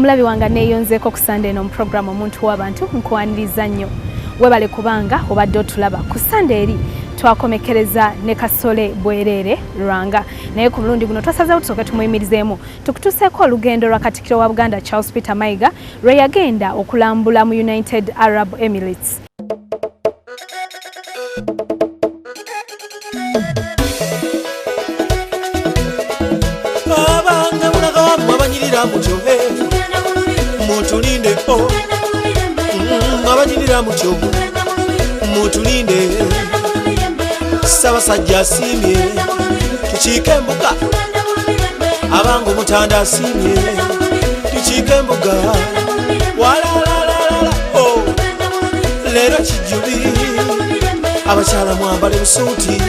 omulabi wange neeyonzeeko ku Sunday eno mu program omuntu w'abantu nkwaniriza nnyo webale kubanga obadde otulaba ku Sunday eri twakomekereza ne Kasole Bwerere Lwanga naye ku mulundi guno twasazeewo tusooke tumuyimirizeemu tukutuuseeko olugendo lwa Katikkiro wa Buganda Charles Peter Mayiga lwe yagenda okulambula mu United Arab Emirates. Mutulinde o abanyirira mu kyovu mutulinde Ssaabasajja asiimye tukiike embuga abange omutanda asiimye tukiike embuga walalalala o leero kijjubi abakyala mwambale busuuti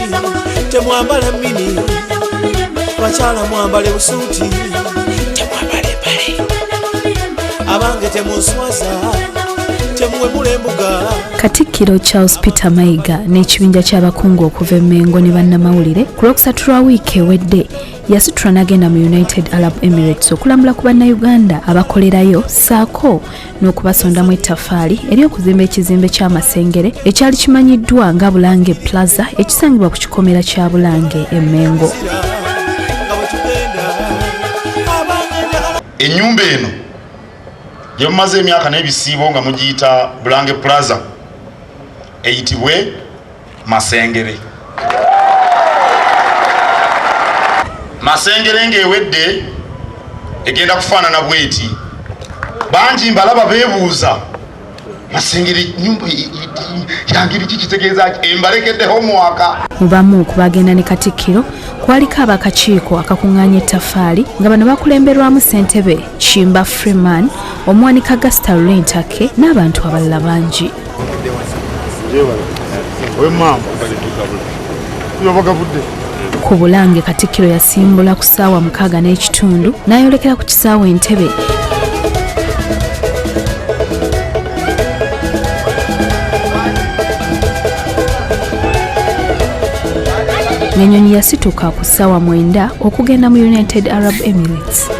temwambala mini abakyala mwambale busuuti temwambale mpale abange temuswaza temuwemula embuga. Katikkiro Charles Peter Mayiga n'ekibinja ky'abakungu okuva e Mengo ne bannamawulire ku Lwokusatu lwa wiiki ewedde yasitula n'agenda mu United Arab Emirates okulambula ku bannayuganda abakolerayo ssaako n'okubasondamu ettaffaali eri okuzimba ekizimbe ky'amasengere ekyali kimanyiddwa nga Bulange Plaza ekisangibwa ku kikomera kya Bulange e Mengo. Ennyumba eno gye mumaze emyaka n'ebisiibo nga mugiyita Bulange Plaza eyitibwe Masengere. Masengere ng'ewedde egenda kufaanana bweti. Bangi mbalaba beebuuza Masengere nyumba yangeri kitegeeza embalekedde homework. Mu bamu ku bagenda ne Katikkiro kwaliko abakakiiko akakuŋŋaanya ettaffaali nga bano bakulemberwamu Ssentebe Kimba Freeman, omuwanika Augustus Lentake n'abantu abalala bangi. Ku Bulange Katikkiro yasimbula ku ssaawa 6:30 n'ayolekera ku kisaawe Entebbe. N'ennyonyi yasituka ku ssaawa 9 okugenda mu United Arab Emirates.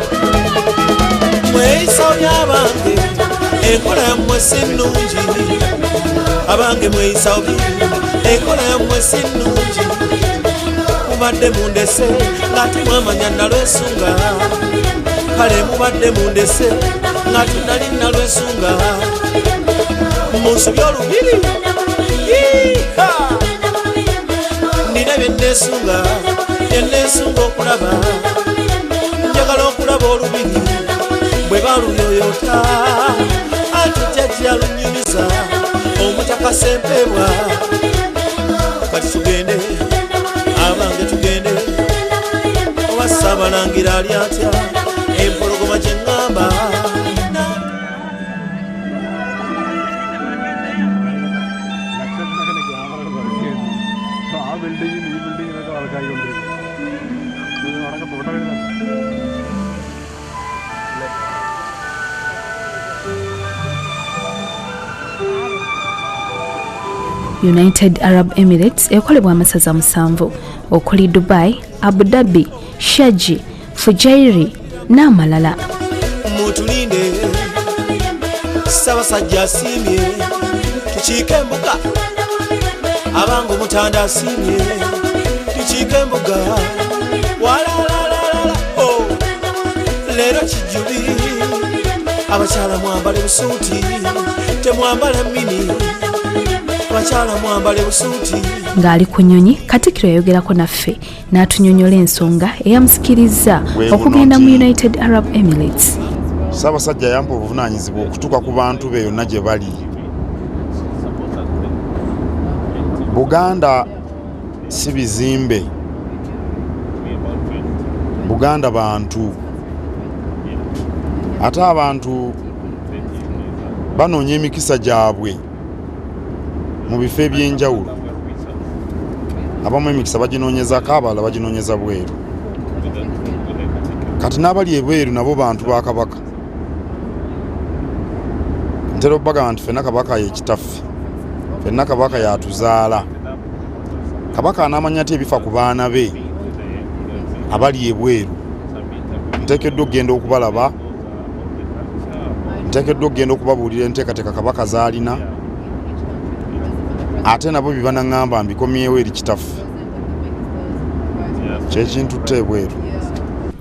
Mweyisawo abange enkola yammwe si nnungi abange mweyisawo enkola yammwe si nnungi mubadde mundese nga temwamanya nalwesunga kale mubadde mundese nga tunali nalwesunga munsubye olubiri nina byenneesunga okulaba njagala okulaba olubiri bwe baluyoyota ati jjajja lunyumiza omutaka Sempebwa kati tugende abange tugende oba Ssaabalangira ali atya empologoma gye ŋŋamba. United Arab Emirates ekolebwa amasaza 7 okuli Dubai, Abu Dhabi, Sharjah, Fujairah n'amalala. Mutulinde Ssaabasajja asiimye tukiike embuga abange omutanda asiimye tukiike embuga walalalala o leero kijjubi abakyala mwambale busuuti temwambala mini abakyala mwambale busuuti. Ng'ali ku nnyonyi Katikkiro yayogerako naffe n'atunyonnyola ensonga eyamusikiriza okugenda mu United Arab Emirates. Ssaabasajja yampa obuvunaanyizibwa okutuuka ku bantu be yonna gye bali. Buganda si bizimbe, Buganda bantu. Ate abantu banoonya emikisa gyabwe mu bifo eby'enjawulo. Abamu emikisa baginoonyezaako, abalala baginoonyeza bweru. Kati n'abali ebweru nabo bantu ba Kabaka. Ntera okubagamba nti ffenna Kabaka ye kitaffe, ffenna Kabaka yatuzaala. Kabaka anamanya ati ebifa ku baana be abali ebweru. Nteekeddwa okugenda okubalaba nteekeddwa okugenda okubabuulira enteekateeka Kabaka z'alina ate nabo bye banaŋŋamba mbikomyewo eri kitaffe kyekintu tteebweru.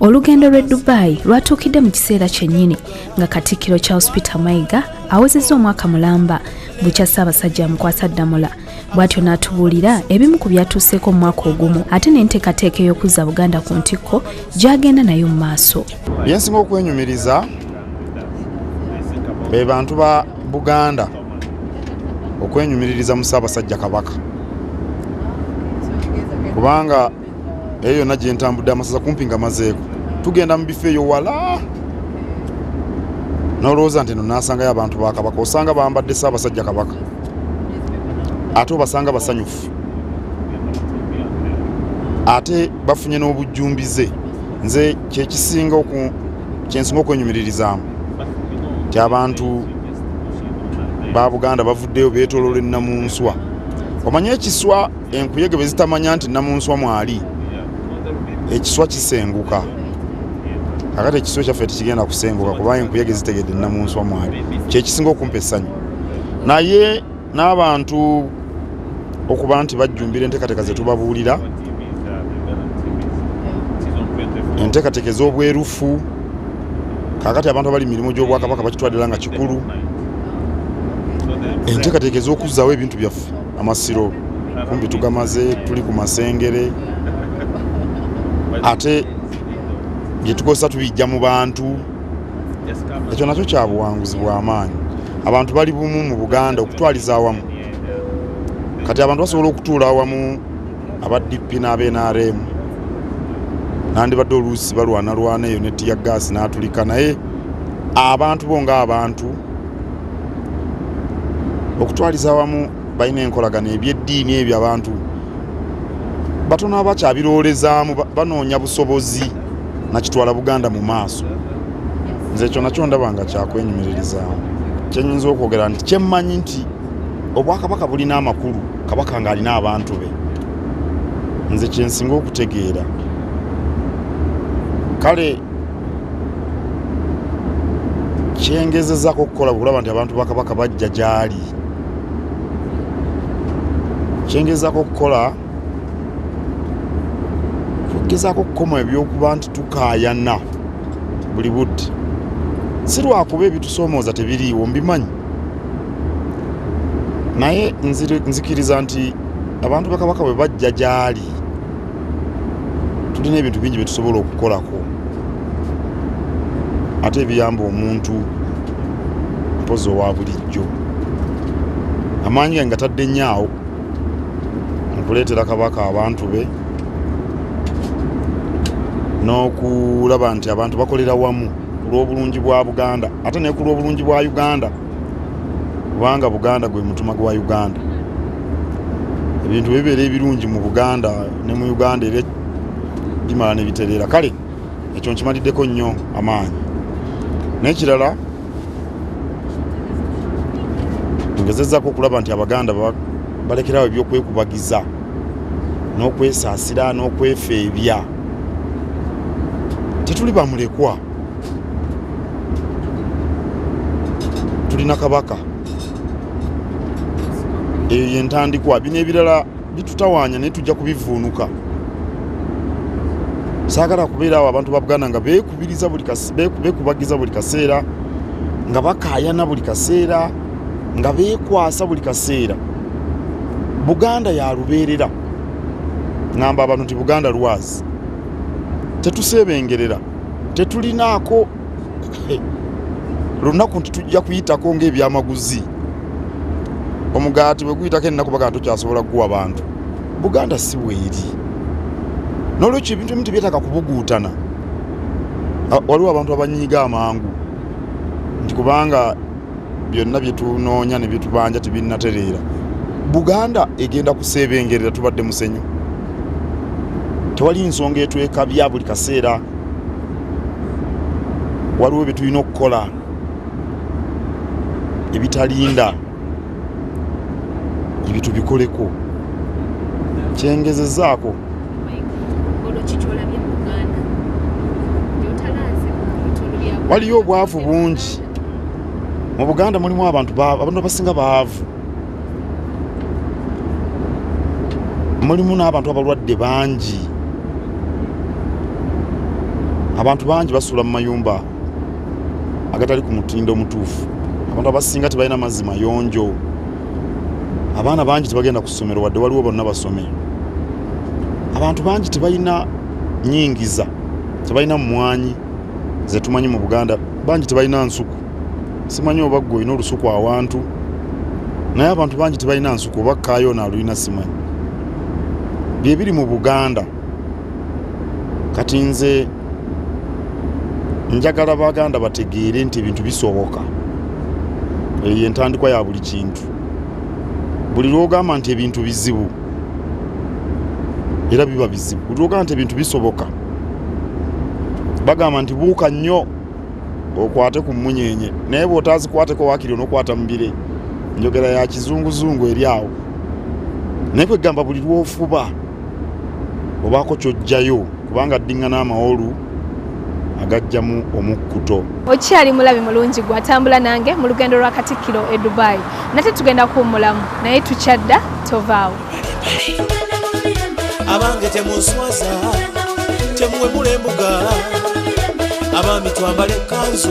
Olugendo lw'e Dubai lwatuukidde mu kiseera kyennyini nga Katikkiro Charles Peter Mayiga awezezza omwaka mulamba bukya Ssaabasajja Mukwasa Ddamula bw'atyo n'atubuulira ebimu ku byatuuseeko mu mwaka ogumu ate n'enteekateeka ey'okuzza Buganda ku ntikko gy'agenda nayo mu maaso. Byensinga okwenyumiriza be bantu ba Buganda okwenyumiririza mu Ssaabasajja Kabaka kubanga eyo yonna gye ntambudde amasaza kumpi nga mazeeko tugenda mu bifo eyo wala n'olowooza nti eno naasangayo abantu ba Kabaka osanga bambadde Ssaabasajja Kabaka ate obasanga basanyufu ate bafunye n'obujjumbize. Nze kyensinga okwenyumiririzaamu ti abantu ba Buganda bavuddeyo beetooloola ennamunswa. Omanye ekiswa enkuyege bwe zitamanya nti nnamunswa mwali ekiswa kisenguka. Kakati ekiswa kyaffe tekigenda kusenguka kuba enkuyege zitegedde nnamunswa mwali. Kyekisinga okumpa essanyu. Naye n'abantu okuba nti bajjumbira enteekateeka ze tubabuulira, enteekateeka ez'obwerufu. Kakati abantu abali mirimu gy'Obwakabaka bakitwalira nga kikulu. Enteekateeka ez'okuzzaawo ebintu byaffe, amasiro kumbi tugamaze, tuli ku masengere ate bye tukozesa tubijja mu bantu. Ekyo nakyo kya buwanguzi bw'amaanyi. Abantu bali bumu mu Buganda okutwaliza awamu. Kati abantu basobola okutuula awamu aba DP n'aba-NRM nandibadde oluusi balwanalwana eyo ne tiya gaasi n'atulika, naye abantu bo ng'abantu okutwaliza awamu balina enkolagana ebyeddiini ebyo abantu batono abakyabiroolezaamu banoonya busobozi nakitwala Buganda mu maaso. Nze ekyo nakyo ndaba nga kyakwenyumiririzaamu. Kyenyinza okwogera nti kyemmanyi nti Obwakabaka bulina amakulu Kabaka ng'alina abantu be. Nze kyensinga okutegeera. Kale kyengezezaako okukola bulaba nti abantu ba Kabaka bajja gy'ali. Kyengezaako okukola kugezaako okukoma ebyokuba nti tukaayana buli budde. Si lwakuba ebitusoomooza tebiriiwo mbimanyi, naye nzikiriza nti abantu ba Kabaka bwe bajja gy'ali tulina ebintu bingi bye tusobola okukolako ate ebiyamba omuntu mpozi owa bulijjo. Amaanyi gange gatadde nnyaawo okuleetera Kabaka abantu be n'okulaba nti abantu bakolera wamu ku lw'obulungi bwa Buganda ate ne ku lw'obulungi bwa Uganda kubanga Buganda gwe mutima gwa Uganda. Ebintu bibeera ebirungi mu Buganda ne mu Uganda era bimala ne bitereera. Kale ekyo nkimaliddeko nnyo amaanyi. N'ekirala ngezezzaako okulaba nti Abaganda balekerawo ebyokwekubagiza n'okwesaasira n'okwefeebya. Tetuli bamulekwa, tulina Kabaka. Eyo yentandikwa. Bino ebirala bitutawaanya naye tujja kubivuunuka. Saagala kubeera awo abantu ba Buganda nga beekubagiza buli kaseera, nga bakaayana buli kaseera, nga beekwasa buli kaseera. Buganda ya lubeerera. Ngamba abantu nti Buganda lwazi. Tetuseebengerera. Tetulinaako lunaku nti tujja kuyitako ng'ebyamaguzi. Omugaati bwe guyitako ennaku baga tokyasobola kuguwa bantu. Buganda si bweri. N'olwekyo ebintu ebimu tebyetaaga kubuguutana. Waliwo abantu abanyiiga amangu nti kubanga byonna bye tunoonya ne bye tubanja tebinnatereera. Buganda egenda kuseebengerera tubadde musenyu. Tewali nsonga etwekabya buli kaseera. Waliwo bye tulina okukola ebitalinda ebitubikoleko. Kyengezezzaako waliyo obwavu bungi mu Buganda mulimu abantu abasinga baavu, mulimu n'abantu abalwadde bangi, abantu bangi basuula mu mayumba agatali ku mutindo omutuufu, abantu abasinga tebalina mazzi mayonjo, abaana bangi tebagenda ku ssomero wadde waliwo bonna basome, abantu bangi tebalina nyingiza, tebalina mumwanyi zetumanyi mu Buganda, bangi tebalina nsuku. Simanyi oba ggwe olina olusuku awantu, naye abantu bangi tebalina nsuku, oba kaayo naalulina simanyi. Bye biri mu Buganda. Kati nze njagala Baganda bategeere nti ebintu bisoboka. Eyo entandikwa ya buli kintu. Buli lwogamba nti ebintu bizibu era biba bizibu. Buli lwogamba nti ebintu bisoboka bagamba nti buuka nnyo okwate ku munyenye, naye bw'otazikwateko waakiri onokwata mubire. Njogera ya kizunguzungu eri awo. Naye kwegamba buli lwofuba obaako kyojjayo, kubanga ddinga n'amawolu agajjamu omukkuto. Okyali mulabi mulungi gwe atambula nange mu lugendo lwa Katikkiro e Dubai. Nate tugenda kuwummulamu naye tukyadda tovaawo. Abange temuswaza temuwemula embuga, abaami twambale ekkanzu